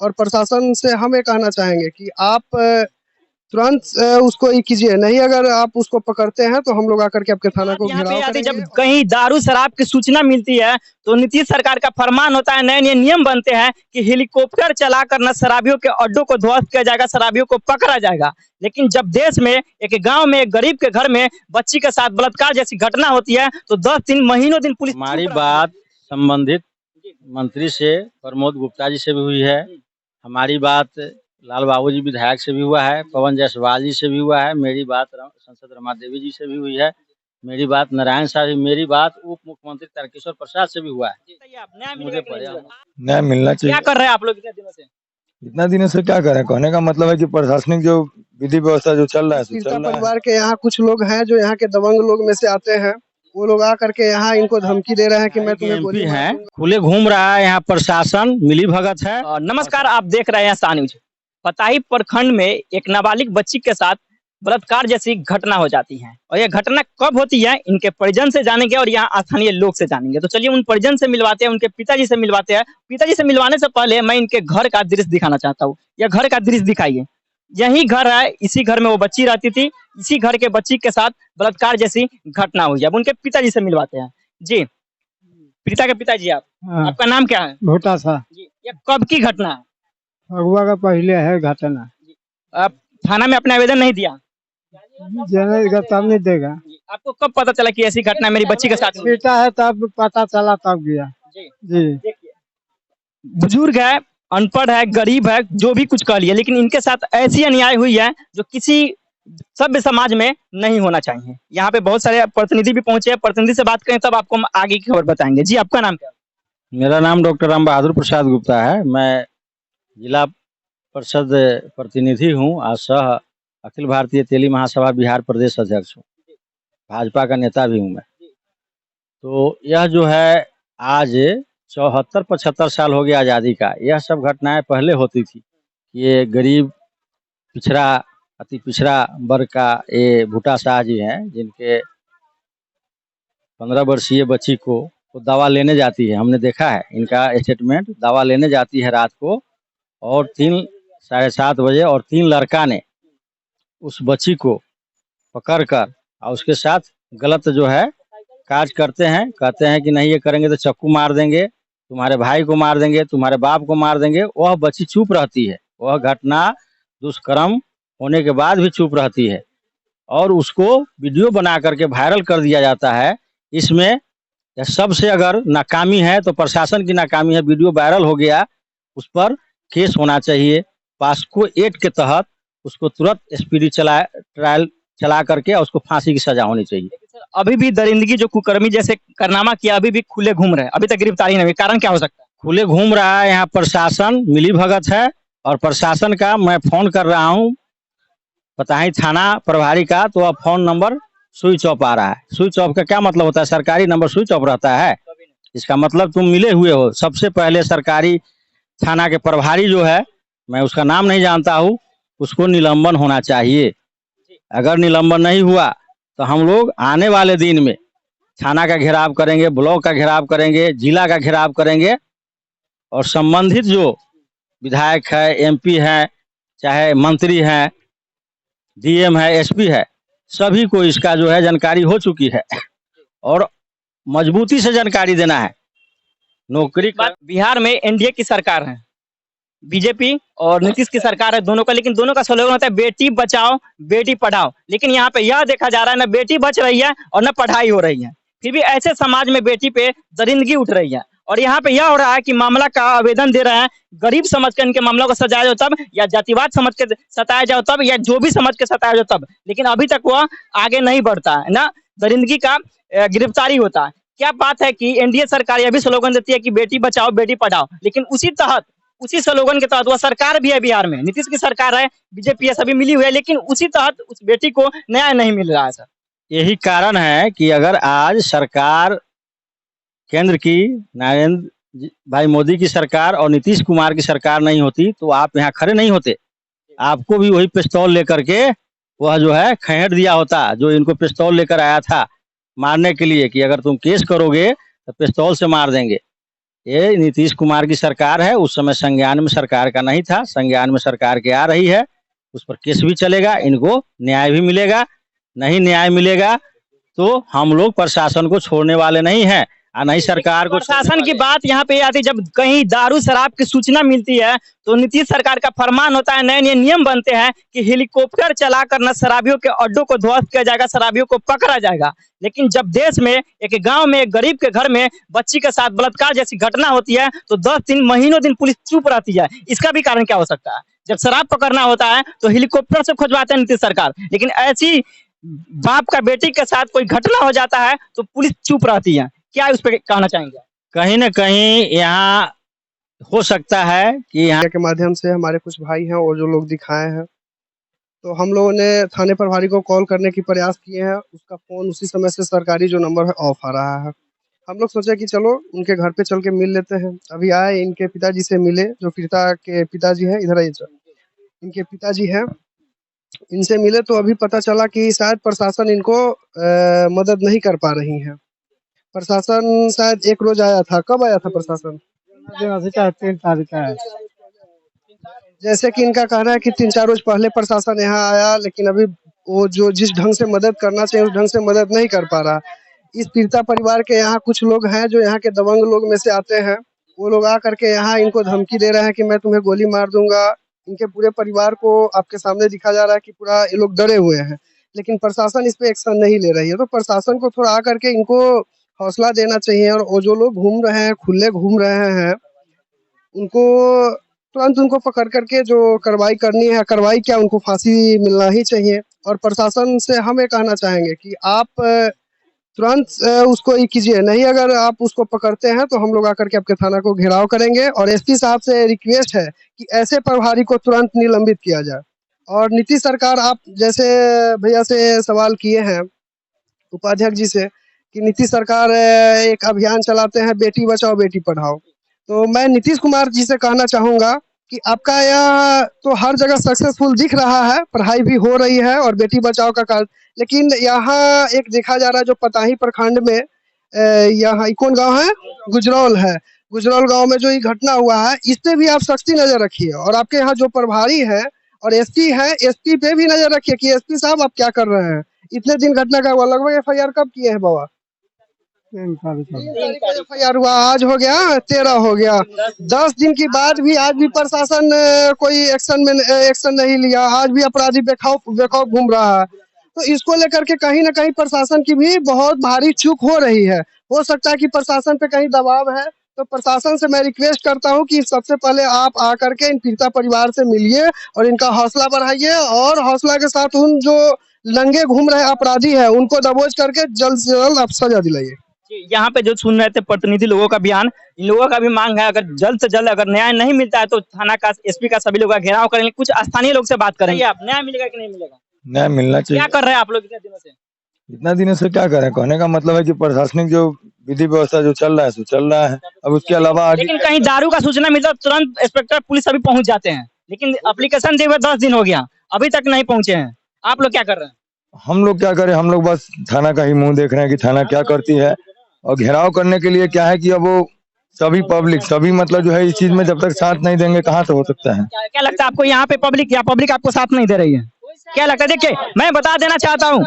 और प्रशासन से हम ये कहना चाहेंगे कि आप तुरंत उसको ये कीजिए, नहीं अगर आप उसको पकड़ते हैं तो हम लोग आकर के आपके थाना को यहाँ पे घेराव आते जब करेंगे। कहीं दारू शराब की सूचना मिलती है तो नीतीश सरकार का फरमान होता है, नए नए नियम बनते हैं कि हेलीकॉप्टर चलाकर न शराबियों के अड्डों को ध्वस्त किया जाएगा, शराबियों को पकड़ा जाएगा। लेकिन जब देश में एक गांव में एक गरीब के घर में बच्ची के साथ बलात्कार जैसी घटना होती है तो 10 दिन महीनों दिन पुलिस हमारी बात संबंधित मंत्री से प्रमोद गुप्ता जी से भी हुई है। हमारी बात लाल बाबू जी विधायक से भी हुआ है, पवन जायसवाल जी से भी हुआ है, मेरी बात सांसद रमा देवी जी से भी हुई है, मेरी बात नारायण साहब, मेरी बात उप मुख्यमंत्री तारकिशोर प्रसाद से भी हुआ है। मुझे न्याय मिलना चाहिए। क्या कर रहे हैं आप लोग इतने दिनों से? इतना दिनों से क्या करें, कहने का मतलब है कि प्रशासनिक जो विधि व्यवस्था जो चल रहा है पीड़िता परिवार के यहाँ कुछ लोग हैं जो यहाँ के दबंग लोग में से आते हैं, वो लोग आ करके यहाँ इनको धमकी दे रहे हैं कि मैं तुम्हें गोली मार दूंगा। खुले घूम रहा है यहाँ, प्रशासन मिली भगत है। नमस्कार, आप देख रहे हैं सा न्यूज। पताही प्रखंड में एक नाबालिग बच्ची के साथ बलात्कार जैसी घटना हो जाती है और यह घटना कब होती है इनके परिजन से जानेंगे और यहाँ स्थानीय लोग से जानेंगे। तो चलिए उन परिजन से मिलवाते हैं, उनके पिताजी से मिलवाते हैं। पिताजी से मिलवाने से पहले मैं इनके घर का दृश्य दिखाना चाहता हूँ। यह घर का दृश्य दिखाइए, यही घर है, इसी घर में वो बच्ची रहती थी, इसी घर के बच्ची के साथ बलात्कार जैसी घटना हुई। अब उनके पिताजी से मिलवाते हैं। जी, पीड़िता के पिताजी आप, आपका नाम क्या है? भोटा सा जी, यह कब की घटना है? फगुआ का पहले है घटना। आप थाना में अपना आवेदन नहीं दिया? जनेगा तब नहीं देगा। आपको कब पता चला कि ऐसी घटना मेरी बच्ची के साथ हुई? बेटा है तब पता चला, तब गया। जी बुजुर्ग है, अनपढ़ है, गरीब है, जो भी कुछ कह लिया, लेकिन इनके साथ ऐसी अन्याय हुई है जो किसी सभ्य समाज में नहीं होना चाहिए। यहाँ पे बहुत सारे प्रतिनिधि भी पहुंचे हैं, प्रतिनिधि से बात करें तब आपको हम आगे की खबर बताएंगे। जी, आपका नाम क्या है? मेरा नाम डॉक्टर राम बहादुर प्रसाद गुप्ता है। मैं जिला परिषद प्रतिनिधि हूँ, आज सह अखिल भारतीय तेली महासभा बिहार प्रदेश अध्यक्ष हूँ, भाजपा का नेता भी हूँ मैं। तो यह जो है आज 74-75 साल हो गया आज़ादी का, यह सब घटनाएं पहले होती थी। ये गरीब पिछड़ा अति पिछड़ा वर्ग का ये भूटा शाह जी हैं, जिनके 15 वर्षीय बच्ची को वो दवा लेने जाती है, हमने देखा है इनका स्टेटमेंट, दवा लेने जाती है रात को और 3-7:30 बजे और 3 लड़का ने उस बच्ची को पकड़कर और उसके साथ गलत जो है कार्य करते हैं, कहते हैं कि नहीं ये करेंगे तो चक्कू मार देंगे, तुम्हारे भाई को मार देंगे, तुम्हारे बाप को मार देंगे। वह बच्ची चुप रहती है, वह घटना दुष्कर्म होने के बाद भी चुप रहती है और उसको वीडियो बना करके वायरल कर दिया जाता है। इसमें सबसे अगर नाकामी है तो प्रशासन की नाकामी है। वीडियो वायरल हो गया, उस पर केस होना चाहिए, पास्को एक्ट के तहत उसको तुरंत स्पीडी ट्रायल चला करके उसको फांसी की सजा होनी चाहिए। अभी भी दरिंदगी जो कुकर्मी जैसे कारनामा किया अभी भी खुले घूम रहे हैं, अभी तक गिरफ्तारी नहीं हुई, कारण क्या हो सकता है? खुले घूम रहा है, यहाँ प्रशासन मिली भगत है और प्रशासन का मैं फोन कर रहा हूँ पताही थाना प्रभारी का, तो अब फोन नंबर स्विच ऑफ आ रहा है। स्विच ऑफ का क्या मतलब होता है? सरकारी नंबर स्विच ऑफ रहता है, इसका मतलब तुम मिले हुए हो। सबसे पहले सरकारी थाना के प्रभारी जो है, मैं उसका नाम नहीं जानता हूँ, उसको निलंबन होना चाहिए। अगर निलंबन नहीं हुआ तो हम लोग आने वाले दिन में थाना का घेराव करेंगे, ब्लॉक का घेराव करेंगे, जिला का घेराव करेंगे और संबंधित जो विधायक है, एमपी है, चाहे मंत्री हैं, डीएम है, एसपी है, सभी को इसका जो है जानकारी हो चुकी है और मजबूती से जानकारी देना है। नौकरी का बिहार में एनडीए की सरकार है, बीजेपी और नीतीश की सरकार है दोनों का, लेकिन दोनों का स्लोगन होता है बेटी बचाओ बेटी पढ़ाओ। लेकिन यहाँ पे यह देखा जा रहा है ना बेटी बच रही है और न पढ़ाई हो रही है। फिर भी ऐसे समाज में बेटी पे दरिंदगी उठ रही है और यहाँ पे यह हो रहा है कि मामला का आवेदन दे रहे हैं, गरीब समझ कर इनके मामलों को सजाया जाओ तब, या जातिवाद समझ के सताया जाओ तब, या जो भी समझ के सताया जाओ तब, लेकिन अभी तक वह आगे नहीं बढ़ता है ना, दरिंदगी का गिरफ्तारी होता है। क्या बात है कि एनडीए सरकार यह भी स्लोगन देती है कि बेटी बचाओ बेटी पढ़ाओ, लेकिन उसी स्लोगन के तहत वह सरकार भी है बिहार में, नीतीश की सरकार है, बीजेपी है, सभी मिली हुई है, लेकिन उसी तहत उस बेटी को न्याय नहीं मिल रहा है सर। यही कारण है कि अगर आज सरकार केंद्र की नरेंद्र भाई मोदी की सरकार और नीतीश कुमार की सरकार नहीं होती तो आप यहाँ खड़े नहीं होते, आपको भी वही पिस्तौल लेकर के वह जो है खहेड़ दिया होता, जो इनको पिस्तौल लेकर आया था मारने के लिए, कि अगर तुम केस करोगे तो पिस्तौल से मार देंगे। ये नीतीश कुमार की सरकार है, उस समय संज्ञान में सरकार का नहीं था, संज्ञान में सरकार के आ रही है, उस पर केस भी चलेगा, इनको न्याय भी मिलेगा। नहीं न्याय मिलेगा तो हम लोग प्रशासन को छोड़ने वाले नहीं हैं और नहीं सरकार को। प्रशासन की बात यहाँ पे आती है, जब कहीं दारू शराब की सूचना मिलती है तो नीतीश सरकार का फरमान होता है, नए नए नियम बनते हैं कि हेलीकॉप्टर चलाकर न शराबियों के अड्डों को ध्वस्त किया जाएगा, शराबियों को पकड़ा जाएगा। लेकिन जब देश में एक गांव में एक गरीब के घर में बच्ची के साथ बलात्कार जैसी घटना होती है तो 10 दिन महीनों दिन पुलिस चुप रहती है। इसका भी कारण क्या हो सकता है? जब शराब पकड़ना होता है तो हेलीकॉप्टर से खोजवाते हैं नीतीश सरकार, लेकिन ऐसी बाप का बेटी के साथ कोई घटना हो जाता है तो पुलिस चुप रहती है। क्या उस पर कहना चाहेंगे? कहीं न कहीं यहाँ हो सकता है कि यहाँ के माध्यम से हमारे कुछ भाई हैं और जो लोग दिखाए हैं, तो हम लोगों ने थाने प्रभारी को कॉल करने की प्रयास किए हैं, उसका फ़ोन उसी समय से सरकारी जो नंबर है ऑफ आ रहा है। हम लोग सोचे कि चलो उनके घर पे चल के मिल लेते हैं। अभी आए, इनके पिताजी से मिले, जो पीड़िता के पिताजी हैं, इधर आइए सर, इनके पिताजी हैं, इनसे मिले तो अभी पता चला कि शायद प्रशासन इनको मदद नहीं कर पा रही है। प्रशासन शायद एक रोज आया था। कब आया था प्रशासन? 3 तारीख का है। जैसे कि इनका कहना है कि 3-4 रोज पहले प्रशासन यहाँ आया, लेकिन अभी वो जो जिस ढंग से मदद करना चाहिए उस ढंग से मदद नहीं कर पा रहा। इस पीड़िता परिवार के यहाँ कुछ लोग हैं जो यहाँ के दबंग लोग में से आते हैं, वो लोग आ करके यहाँ इनको धमकी दे रहे हैं कि मैं तुम्हें गोली मार दूंगा। इनके पूरे परिवार को आपके सामने दिखा जा रहा है कि पूरा ये लोग डरे हुए हैं, लेकिन प्रशासन इस पे एक्शन नहीं ले रही है। तो प्रशासन को थोड़ा आ करके इनको हौसला देना चाहिए, और वो जो लोग घूम रहे हैं, खुले घूम रहे हैं, उनको तुरंत उनको पकड़ करके जो कार्रवाई करनी है, कार्रवाई क्या, उनको फांसी मिलना ही चाहिए। और प्रशासन से हम ये कहना चाहेंगे कि आप तुरंत उसको ये कीजिए, नहीं अगर आप उसको पकड़ते हैं तो हम लोग आकर के आपके थाना को घेराव करेंगे। और एसपी साहब से रिक्वेस्ट है कि ऐसे प्रभारी को तुरंत निलंबित किया जाए। और नीतीश सरकार, आप जैसे भैया से सवाल किए हैं, उपाध्यक्ष जी से, कि नीतीश सरकार एक अभियान चलाते हैं बेटी बचाओ बेटी पढ़ाओ, तो मैं नीतीश कुमार जी से कहना चाहूँगा कि आपका यह तो हर जगह सक्सेसफुल दिख रहा है, पढ़ाई भी हो रही है और बेटी बचाओ का कार्य, लेकिन यहाँ एक देखा जा रहा है जो पताही प्रखंड में यहाँ कौन गांव है, गुजरौल है, गुजरौल गांव में जो ये घटना हुआ है, इस पे भी आप सख्ती नजर रखिए। और आपके यहाँ जो प्रभारी है और एसपी है, एसपी पे भी नजर रखिए कि एसपी साहब आप क्या कर रहे हैं। इतने दिन घटना का हुआ, लगभग FIR कब किए हैं बाबा? 3 तारीख का। 3 तारीख का FIR हुआ, आज हो गया 13 हो गया। 10 दिन के बाद भी आज भी प्रशासन कोई एक्शन नहीं लिया, आज भी अपराधी बेखौफ घूम रहा है। तो इसको लेकर के कहीं ना कहीं प्रशासन की भी बहुत भारी चूक हो रही है। हो सकता है कि प्रशासन पे कहीं दबाव है, तो प्रशासन से मैं रिक्वेस्ट करता हूं कि सबसे पहले आप आकर के इन पीड़िता परिवार से मिलिए और इनका हौसला बढ़ाइए, और हौसला के साथ उन जो नंगे घूम रहे अपराधी है उनको दबोच करके जल्द से जल्द आप सजा दिलाइए। यहाँ पे जो सुन रहे थे प्रतिनिधि लोगों का बयान, इन लोगों का भी मांग है अगर जल्द से जल्द अगर न्याय नहीं मिलता है तो थाना का, एसपी का, सभी लोग का घेराव करेंगे। कुछ स्थानीय लोग से बात करेंगे, आप न्याय मिलेगा कि नहीं मिलेगा? न्याय मिलना चाहिए। क्या कर रहे हैं आप लोग इतने दिनों से? इतना दिनों से क्या करें, कहने का मतलब है कि प्रशासनिक जो विधि व्यवस्था जो चल रहा है सो चल रहा है। अब उसके अलावा आगे लेकिन कहीं दारू का सूचना मिलता है तुरंत इंस्पेक्टर पुलिस अभी पहुंच जाते हैं, लेकिन एप्लीकेशन दिए हुए 10 दिन हो गया, अभी तक नहीं पहुंचे हैं। आप लोग क्या कर रहे हैं? हम लोग क्या करें, हम लोग बस थाना का ही मुंह देख रहे हैं कि थाना क्या करती है। और घेराव करने के लिए क्या है कि अब वो सभी पब्लिक, सभी मतलब जो है इस चीज में जब तक साथ नहीं देंगे कहाँ से हो सकता है। क्या लगता है आपको यहाँ पे पब्लिक, या पब्लिक आपको साथ नहीं दे रही है? क्या लगता है? देखिए मैं बता देना चाहता हूँ,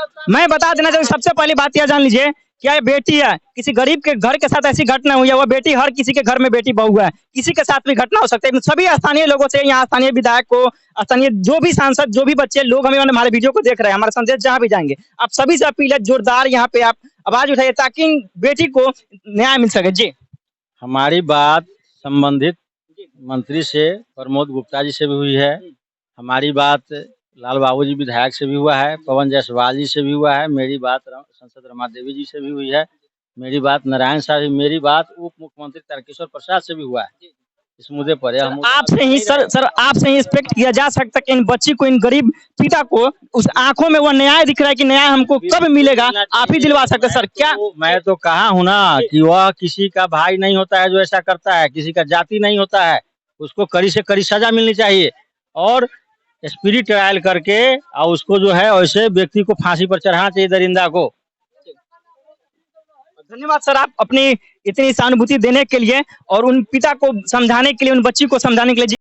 सबसे पहली बात यह जान लीजिए, क्या ये बेटी है, किसी गरीब के घर के साथ ऐसी घटना हुई है, वो बेटी हर किसी के घर में बेटी बहू है, किसी के साथ भी घटना हो सकती है। सभी स्थानीय लोगों से, यहाँ स्थानीय विधायक को, स्थानीय जो भी सांसद, जो भी बच्चे लोग हमें हमारे वीडियो को देख रहे हैं, हमारे संदेश जहाँ भी जाएंगे, आप सभी से अपील है जोरदार यहाँ पे आप आवाज उठाइए ताकि बेटी को न्याय मिल सके। जी, हमारी बात संबंधित मंत्री से, प्रमोद गुप्ता जी से भी हुई है, हमारी बात लाल बाबू जी विधायक से भी हुआ है, पवन जायसवाल जी से भी हुआ है, मेरी बात सांसद रमा देवी जी से भी हुई है, मेरी बात नारायण साहब, मेरी बात उप मुख्यमंत्री तारकिशोर प्रसाद से भी हुआ है। इस मुद्दे पर आपसे ही सर आपसे ही एक्सपेक्ट किया जा सकता है कि इन बच्ची को, इन गरीब पिता को, उस आंखों में वो न्याय दिख रहा है कि न्याय हमको कब मिलेगा, आप ही दिलवा सकते सर। क्या मैं तो कहा हूँ ना कि वह किसी का भाई नहीं होता है जो ऐसा करता है, किसी का जाति नहीं होता है, उसको कड़ी से कड़ी सजा मिलनी चाहिए। और स्पिरिट ट्रायल करके और उसको जो है वैसे व्यक्ति को फांसी पर चढ़ाना चाहिए, दरिंदा को। धन्यवाद सर, आप अपनी इतनी सहानुभूति देने के लिए और उन पिता को समझाने के लिए, उन बच्ची को समझाने के लिए।